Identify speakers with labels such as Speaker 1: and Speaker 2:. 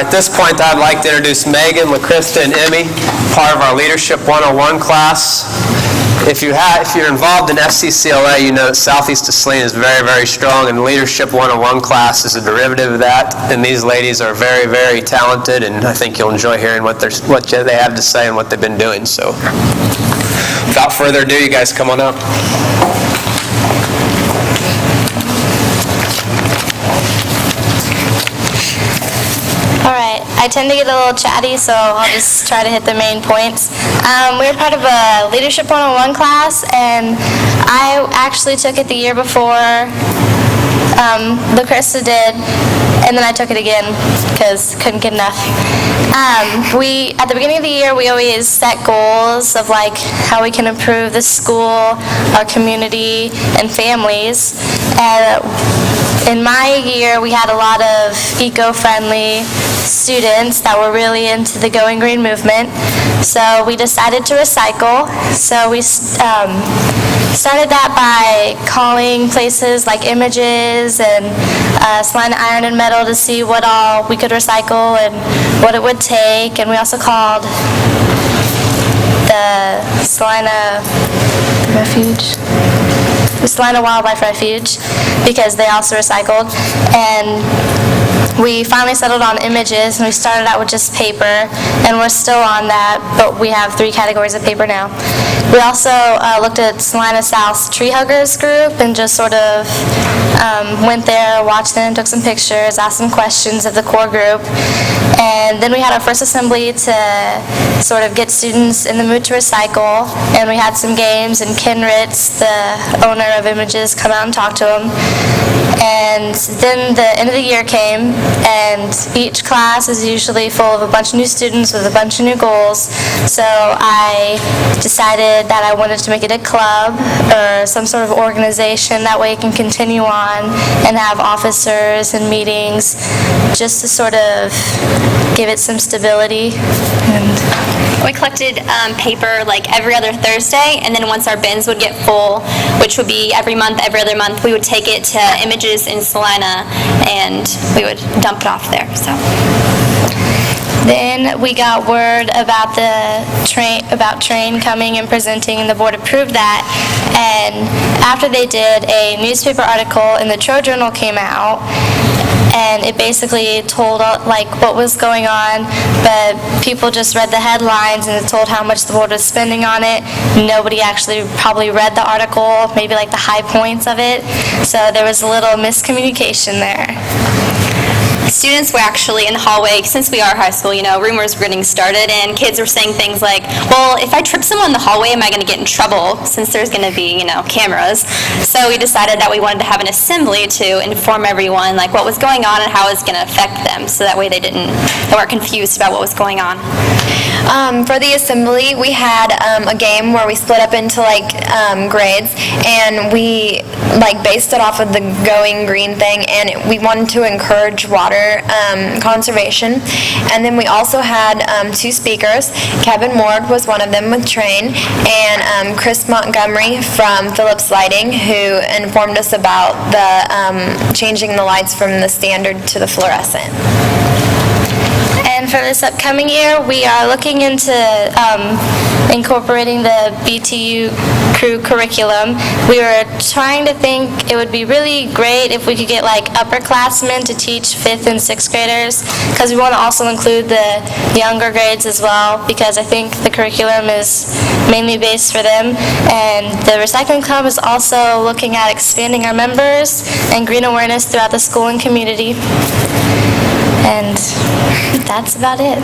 Speaker 1: At this point, I'd like to introduce Megan, LaCrista, and Emmy, part of our Leadership 101 class. If you're involved in FCCLA, you know that Southeast of Saline is very, very strong, and Leadership 101 class is a derivative of that. And these ladies are very, very talented, and I think you'll enjoy hearing what they have to say and what they've been doing. So, without further ado, you guys come on up.
Speaker 2: I tend to get a little chatty, so I'll just try to hit the main points. We were part of a Leadership 101 class, and I actually took it the year before LaCrista did, and then I took it again because couldn't get enough. At the beginning of the year, we always set goals of like how we can improve the school, our community, and families. And in my year, we had a lot of eco-friendly students that were really into the Going Green movement. So we decided to recycle. So we started that by calling places like Images and Saline Iron and Metal to see what all we could recycle and what it would take. And we also called the Salina Wildlife Refuge because they also recycled. And we finally settled on Images, and we started out with just paper, and we're still on that, but we have 3 categories of paper now. We also looked at Salina South's Tree Huggers group and just sort of went there, watched them, took some pictures, asked some questions of the core group. And then we had our first assembly to sort of get students in the mood to recycle, and we had some games, and Ken Ritz, the owner of Images, come out and talk to them. And then the end of the year came, and each class is usually full of a bunch of new students with a bunch of new goals. So I decided that I wanted to make it a club or some sort of organization. That way it can continue on and have officers and meetings just to sort of give it some stability.
Speaker 3: We collected paper like every other Thursday, and then once our bins would get full, which would be every month, every other month, we would take it to Images in Salina, and we would dump it off there. So.
Speaker 2: Then we got word about Trane coming and presenting, and the board approved that. And after they did, a newspaper article in the Journal came out, and it basically told like what was going on, but people just read the headlines, and it told how much the board was spending on it. Nobody actually probably read the article, maybe like the high points of it, so there was a little miscommunication there.
Speaker 3: Students were actually in the hallway, since we are high school, rumors were getting started, and kids were saying things like, well, if I trip someone in the hallway, am I going to get in trouble, since there's going to be, cameras? So we decided that we wanted to have an assembly to inform everyone, like, what was going on and how it was going to affect them, so that way they weren't confused about what was going on.
Speaker 4: For the assembly, we had a game where we split up into grades, and we based it off of the Going Green thing, and we wanted to encourage water conservation. And then we also had 2 speakers. Keven Ward was one of them with Trane, and Chris Montgomery from Phillips Lighting, who informed us about the changing the lights from the standard to the fluorescent.
Speaker 2: And for this upcoming year, we are looking into incorporating the BTU crew curriculum. We were trying to think it would be really great if we could get upperclassmen to teach 5th and 6th graders, because we want to also include the younger grades as well, because I think the curriculum is mainly based for them. And the Recycling Club is also looking at expanding our members and green awareness throughout the school and community. And that's about it.